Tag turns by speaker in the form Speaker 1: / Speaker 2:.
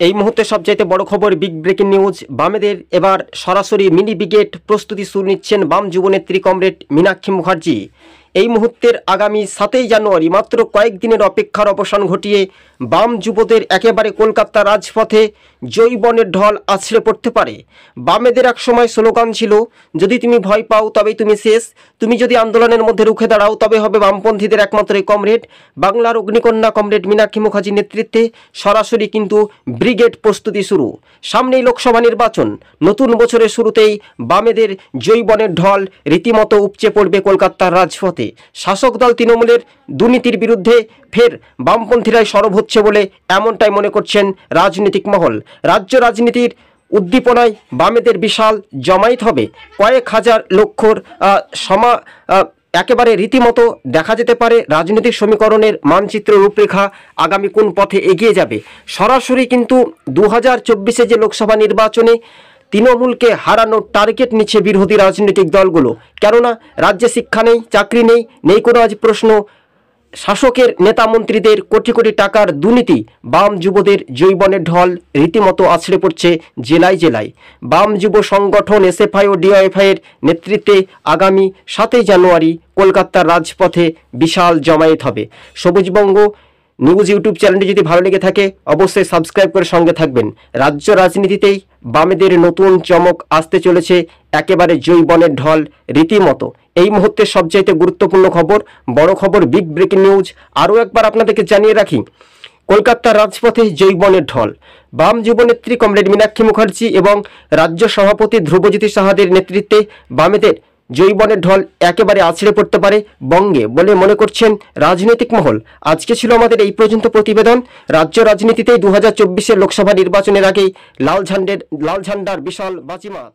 Speaker 1: এই মুহূর্তে সবচাইতে বড় খবর, বিগ ব্রেকিং নিউজ। বামেদের এবার সরাসরি মিনি ব্রিগেড প্রস্তুতি শুরু নিচ্ছেন বাম যুবনেত্রী কমরেড মীনাক্ষী মুখার্জি। এই মুহূর্তের আগামী 7ই জানুয়ারি মাত্র কয়েকদিনের অপেক্ষার অবসান ঘটিয়ে বাম যুবদের একেবারে কলকাতা রাজপথে জৈবনের ঢল আছড়ে পড়তে পারে। বামেদের একসময় স্লোগান ছিল, যদি তুমি ভয় পাও তবেই তুমি শেষ, তুমি যদি আন্দোলনের মধ্যে রুখে দাঁড়াও তবে হবে বামপন্থীদের একমাত্র কমরেড। বাংলার অগ্নিকন্যা কমরেড মীনাক্ষী মুখার্জির নেতৃত্বে সরাসরি কিন্তু ব্রিগেড প্রস্তুতি শুরু। সামনেই লোকসভা নির্বাচন, নতুন বছরের শুরুতেই বামেদের জৈবনের ঢল রীতিমতো উপচে পড়বে কলকাতার রাজপথে। শাসক দল তৃণমূলের দুর্নীতির বিরুদ্ধে ফের বামপন্থীরাই সরব হচ্ছে বলে এমনটাই মনে করছেন রাজনৈতিক মহল। রাজ্য রাজনীতির উদ্দীপনায় বামেদের বিশাল জমায়েত হবে। কয়েক হাজার লক্ষর একেবারে রীতিমতো দেখা যেতে পারে রাজনৈতিক সমীকরণের মানচিত্র রূপরেখা আগামী কোন পথে এগিয়ে যাবে। সরাসরি কিন্তু 2024 যে লোকসভা নির্বাচনে তৃণমূলকে হারানোর টার্গেট নিচ্ছে বিরোধী রাজনৈতিক দলগুলো। কেননা রাজ্যে শিক্ষা নেই, চাকরি নেই, নেই কোনো আজ প্রশ্ন। শাসকের নেতা মন্ত্রীদের কোটি কোটি টাকার দুর্নীতি, বাম যুবদের জৈবনের ঢল রীতিমতো আছড়ে পড়ছে জেলায় জেলায়। বাম যুব সংগঠন এসএফআই ও ডিওএফআই এর নেতৃত্বে আগামী 7ই জানুয়ারি কলকাতার রাজপথে বিশাল জমায়েত হবে। সবুজবঙ্গ নিউজ ইউটিউব চ্যানেলটি যদি ভালো লেগে থাকে অবশ্যই সাবস্ক্রাইব করে সঙ্গে থাকবেন। রাজ্য রাজনীতিতেই বামেদের নতুন চমক আসতে চলেছে, একেবারে জৈবনের ঢল রীতিমতো। এই মুহূর্তে সবচাইতে গুরুত্বপূর্ণ খবর, বড় খবর, বিগ ব্রেকিং নিউজ। আরও একবার আপনাদেরকে জানিয়ে রাখি, কলকাতার রাজপথে জৈবনের ঢল। বাম যুবনেত্রী কমরেড মীনাক্ষী মুখার্জি এবং রাজ্য সভাপতি ধ্রুবজ্যোতি সাহাদের নেতৃত্বে বামেদের জৈবনের ঢল একেবারে আছড়ে পড়তে পারে বঙ্গে বলে মনে করছেন রাজনৈতিক মহল। আজকে ছিল আমাদের এই পর্যন্ত প্রতিবেদন। রাজ্য রাজনীতিতে 2024 লোকসভা নির্বাচনের আগেই লাল ঝান্ডার বিশাল বাজিমাত।